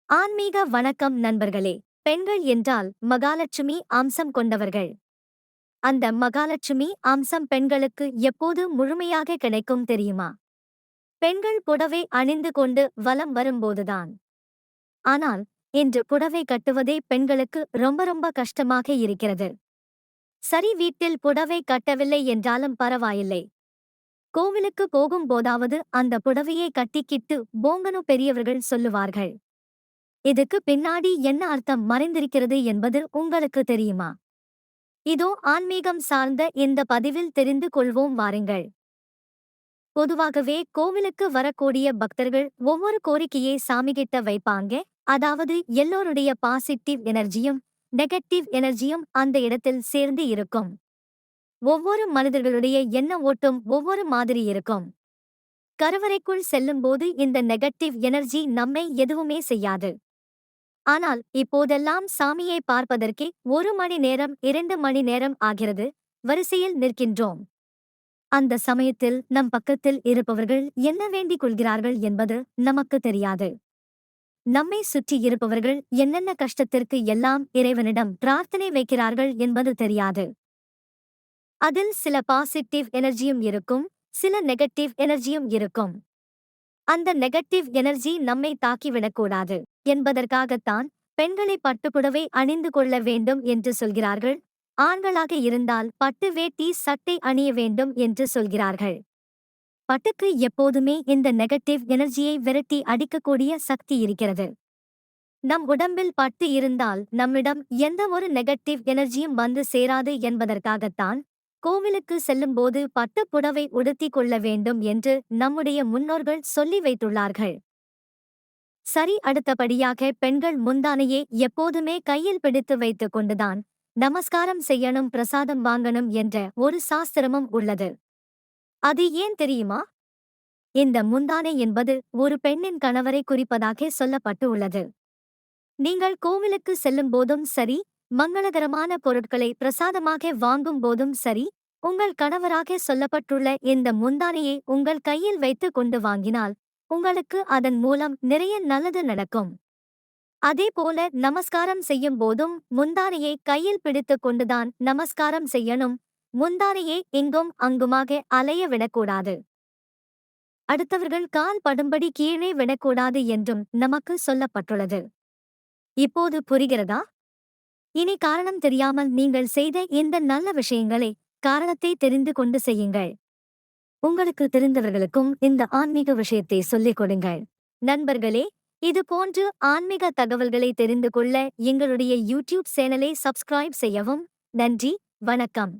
ஆன்மீக வணக்கம் நண்பர்களே. பெண்கள் என்றால் மகாலட்சுமி அம்சம் கொண்டவர்கள். அந்த மகாலட்சுமி அம்சம் பெண்களுக்கு எப்போது முழுமையாக கிடைக்கும் தெரியுமா? பெண்கள் புடவை அணிந்து கொண்டு வலம் வரும்போதுதான். ஆனால் இன்று புடவை கட்டுவதே பெண்களுக்கு ரொம்ப கஷ்டமாக இருக்கிறது. சரி, வீட்டில் புடவை கட்டவில்லை என்றாலும் பரவாயில்லை. கோவிலுக்கு போகும்போதாவது அந்த புடவையை கட்டிக்கிட்டு போங்கன்னு பெரியவர்கள் சொல்லுவார்கள். இதுக்கு பின்னாடி என்ன அர்த்தம் மறைந்திருக்கிறது என்பது உங்களுக்கு தெரியுமா? இதோ ஆன்மீகம் சார்ந்த இந்த பதிவில் தெரிந்து கொள்வோம் வாருங்கள். பொதுவாகவே கோவிலுக்கு வரக்கூடிய பக்தர்கள் ஒவ்வொரு கோரிக்கையை சாமிகிட்ட வைப்பாங்க. அதாவது எல்லோருடைய பாசிட்டிவ் எனர்ஜியும் நெகட்டிவ் எனர்ஜியும் அந்த இடத்தில் சேர்ந்து இருக்கும். ஒவ்வொரு மனிதர்களுடைய எண்ண ஓட்டம் ஒவ்வொரு மாதிரி இருக்கும். கருவறைக்குள் செல்லும்போது இந்த நெகட்டிவ் எனர்ஜி நம்மை எதுவுமே செய்யாது. ஆனால் இப்போதெல்லாம் சாமியை பார்ப்பதற்கே 1 மணி நேரம் 2 மணி நேரம் ஆகிறது. வரிசையில் நிற்கின்றோம். அந்த சமயத்தில் நம் பக்கத்தில் இருப்பவர்கள் என்ன வேண்டிக் கொள்கிறார்கள் என்பது நமக்கு தெரியாது. நம்மை சுற்றி இருப்பவர்கள் என்னென்ன கஷ்டத்திற்கு எல்லாம் இறைவனிடம் பிரார்த்தனை வைக்கிறார்கள் என்பது தெரியாது. அதில் சில பாசிட்டிவ் எனர்ஜியும் இருக்கும், சில நெகட்டிவ் எனர்ஜியும் இருக்கும். அந்த நெகட்டிவ் எனர்ஜி நம்மை தாக்கிவிடக்கூடாது என்பதற்காகத்தான் பெண்களை பட்டுப்புடவை அணிந்து கொள்ள வேண்டும் என்று சொல்கிறார்கள். ஆண்களாக இருந்தால் பட்டு வேட்டி சட்டை அணிய வேண்டும் என்று சொல்கிறார்கள். பட்டுக்கு எப்போதுமே இந்த நெகட்டிவ் எனர்ஜியை விரட்டி அடிக்கக்கூடிய சக்தி இருக்கிறது. நம் உடம்பில் பட்டு இருந்தால் நம்மிடம் எந்த ஒரு நெகட்டிவ் எனர்ஜியும் வந்து சேராது என்பதற்காகத்தான் கோவிலுக்கு செல்லும்போது பட்டுப் புடவை உடுத்திக் கொள்ள வேண்டும் என்று நம்முடைய முன்னோர்கள் சொல்லி வைத்துள்ளார்கள். சரி, அடுத்தபடியாக பெண்கள் முந்தானையை எப்போதுமே கையில் பிடித்து வைத்துக் கொண்டுதான் நமஸ்காரம் செய்யணும், பிரசாதம் வாங்கணும் என்ற ஒரு சாஸ்திரமும் உள்ளது. அது ஏன் தெரியுமா? இந்த முந்தானை என்பது ஒரு பெண்ணின் கணவரை குறிப்பதாக சொல்லப்பட்டு உள்ளது. நீங்கள் கோவிலுக்கு செல்லும் போதும் சரி, மங்களகரமான பொருட்களை பிரசாதமாக வாங்கும் போதும் சரி, உங்கள் கணவராக சொல்லப்பட்டுள்ள இந்த முந்தானையை உங்கள் கையில் வைத்து கொண்டு வாங்கினால் உங்களுக்கு அதன் மூலம் நிறைய நல்லது நடக்கும். அதேபோல நமஸ்காரம் செய்யும் போதும் முந்தானையை கையில் பிடித்துக் கொண்டுதான் நமஸ்காரம் செய்யணும். முந்தானையை இங்கும் அங்குமாக அலைய விடக்கூடாது. அடுத்தவர்கள் கால் படும்படி கீழே விடக்கூடாது என்றும் நமக்கு சொல்லப்பட்டுள்ளது. இப்போது புரிகிறதா? இனி காரணம் தெரியாமல் நீங்கள் செய்த இந்த நல்ல விஷயங்களை காரணத்தை தெரிந்து கொண்டு செய்யுங்கள். உங்களுக்கு தெரிந்தவர்களுக்கும் இந்த ஆன்மீக விஷயத்தை சொல்லிக் கொடுங்கள். நண்பர்களே, இது போன்று ஆன்மீக தகவல்களை தெரிந்து கொள்ள எங்களுடைய யூடியூப் சேனலை சப்ஸ்கிரைப் செய்யவும். நன்றி, வணக்கம்.